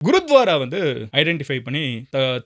குருத்வாரா வந்து ஐடென்டிஃபை பண்ணி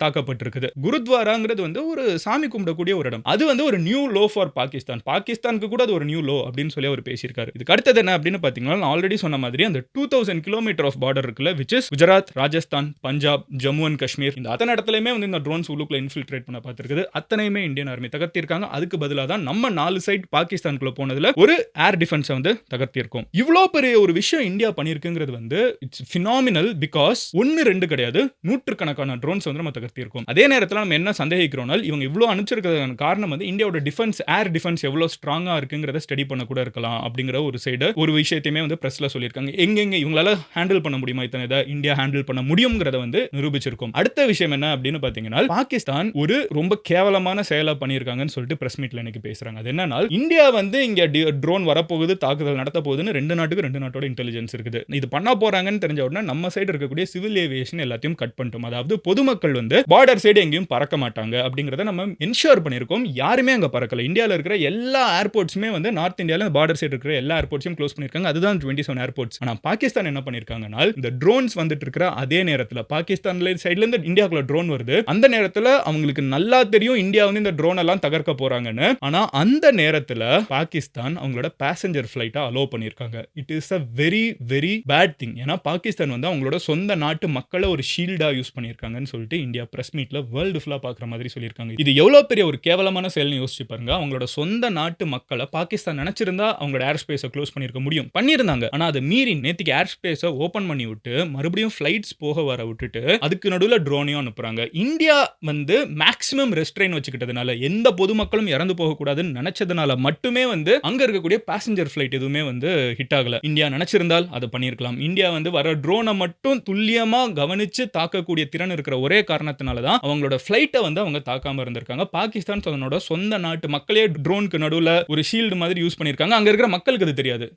தாக்கப்பட்டிருக்குது. குருத்வாராங்கிறது வந்து ஒரு சாமி கும்பிடக்கூடிய ஒரு இடம். அது வந்து ஒரு நியூ லோ ஃபார் பாகிஸ்தான். பாகிஸ்தானுக்கு கூட அது ஒரு நியூ லோ அப்படின்னு சொல்லி அவர் பேசியிருக்காரு. இதுக்கு அடுத்தது என்ன அப்படின்னு பார்த்தீங்கன்னா, நான் ஆல்ரெடி சொன்ன மாதிரி அந்த 2000 கிலோமீட்டர் ஆஃப் பார்டர் இருக்குல்ல, which is Gujarat, Rajasthan, Punjab, Jammu and Kashmir. இந்த அத்தனை இடத்துலயுமே வந்து இந்த ட்ரோன்ஸ் உள்ளுக்குள்ள இன்ஃபில்ட்ரேட் பண்ண பார்த்திருக்குது. அத்தனையுமே இந்தியன் ஆர்மி தகர்த்திருக்காங்க. அதுக்கு பதிலா தான் நம்ம 4 சைட் பாகிஸ்தானுக்குள்ள போனதுல ஒரு ஏர் டிஃபென்ஸ வந்து தகர்த்திருக்கோம். இவ்ளோ பெரிய ஒரு விஷயம் இந்தியா பண்ணியிருக்குங்கிறது வந்து இட்ஸ் பினாமினல். பிகாஸ் 1 2 கிடையாது, நூற்றுக்கணக்கான ட்ரோன்ஸ் வந்து நம்ம தகர்த்திருக்கோம். அதே நேரத்துல நம்ம என்ன சந்தேகிக்கிறோம்னா, இவங்க இவ்ளோ அனுப்பிச்சிருக்கிறதுக்கான காரணம் வந்து இந்தியாவோட டிஃபென்ஸ், ஏர் டிஃபென்ஸ் எவ்வளவு ஸ்ட்ராங்கா இருக்குங்கிறத ஸ்டடி பண்ண கூட இருக்கலாம் அப்படிங்கிற ஒரு சைடு ஒரு விஷயத்தையுமே வந்து பிரஸ்ல சொல்லியிருக்காங்க. எங்கெங்க இவங்களால ஹேண்டில் பண்ண முடியுமா, இத்தனை இதை இந்தியா ஹேண்டில் பண்ண முடியும்ங்கிறத வந்து நிரூபிச்சிருக்கும். அடுத்த விஷயம் என்ன அப்படின்னு பாத்தீங்கன்னா, பாகிஸ்தான் ஒரு ரொம்ப கேவலமான செயலா பண்ணியிருக்காங்கன்னு சொல்லிட்டு பிரஸ் மீட்ல இன்னைக்கு பேசுறாங்க. அது என்னன்னா, இந்தியா வந்து இங்க ட்ரோன் வரப்போகுது, தாக்குதல் நடத்த போகுதுன்னு 2 நாட்டோட இன்டெலிஜென்ஸ் இருக்குது. இது பண்ண போறாங்கன்னு தெரிஞ்ச உடனே நம்ம சைடு இருக்கக்கூடிய சிவில் ஏவியேஷன் எல்லாத்தையும் கட் பண்ணிட்டோம். அதாவது பொதுமக்கள் வந்து பார்டர் சைடு எங்கேயும் பறக்க மாட்டாங்க அப்படிங்கறத நம்ம என்ஷூர் பண்ணிருக்கோம். யாருமே அங்க பறக்கல. இந்தியால இருக்கிற எல்லா ஏர்போர்ட்ஸ்மே வந்து நார்த் இந்தியால பார்டர் சைடு இருக்கிற எல்லா ஏர்போர்ட்ஸையும் க்ளோஸ் பண்ணிருக்காங்க. அதுதான் 27 ஏர்போர்ட்ஸ். ஆனா பாகிஸ்தான் என்ன பண்ணிருக்காங்கன்னா, இந்த ட்ரோன்ஸ் வந்துட்டு இருக்கிற அதே நேரத்துல பாகிஸ்தான்ல சைடுல இருந்து இந்தியாக்குள்ள ட்ரோன் வருது. அந்த நேரத்துல அவங்களுக்கு நல்லா தெரியும் இந்தியா வந்து இந்த ட்ரோன் எல்லாம் தகர்க்க போறாங்கன்னு. ஆனா அந்த நேரத்துல பாகிஸ்தான் அவங்களோட பேசஞ்சர் ஃபிளைட்டை அலோ பண்ணிருக்காங்க. It is a very very bad thing. ஏன்னா பாகிஸ்தான் வந்து அவங்களோட சொந்த நாட்டு மக்களை ஒரு ஷீல்டா யூஸ் பண்ணிருக்காங்கன்னு சொல்லிட்டு இந்தியா பிரஸ் மீட்ல வேர்ல்டு ஃபுல்லா பாக்குற மாதிரி சொல்லியிருக்காங்க. இது எவ்வளவு பெரிய ஒரு கேவலமான செயல்னு யோசிச்சு பாருங்க. அவங்களோட சொந்த நாட்டு மக்களை பாகிஸ்தான் நினைச்சிருந்தா அவங்களோட ஏர் ஸ்பேஸை க்ளோஸ் பண்ணிருக்க முடியும், பண்ணியிருந்தாங்க. ஆனா அதை மீறி நேத்திக்கு ஏர் ஸ்பேஸை ஓபன் பண்ணி விட்டு மறுபடியும் ஃபிளைட்ஸ் போக வர விட்டுட்டு அதுக்கு நடுவுல ட்ரோனையும் அனுப்புறாங்க. இந்தியா வந்து மேக்ஸிமம் ரெஸ்ட்ரெயின் வச்சுக்கிட்டதுனால, எந்த பொதுமக்களும் இறந்து போக கூடாதுன்னு நினைச்சதுனால மட்டுமே வந்து அங்க இருக்கக்கூடிய பேசஞ்சர் ஃபிளைட் எதுவுமே வந்து ஹிட் ஆகல. இந்தியா நினைச்சிருந்தால் அதை பண்ணியிருக்கலாம். இந்தியா வந்து வர ட்ரோனை மட்டும் துல்லியமா கவனிச்சு தாக்கக்கூடிய திறன் இருக்கிற ஒரே காரணத்தினால தான் அவங்களோட ஃபிளைட்டை வந்து அவங்க தாக்காம இருந்திருக்காங்க. பாகிஸ்தான் தன்னோட சொந்த நாட்டு மக்களே ட்ரோனுக்கு நடுவுல ஒரு ஷீல்டு மாதிரி யூஸ் பண்ணியிருக்காங்க. அங்க இருக்கிற மக்களுக்கு அது தெரியாது.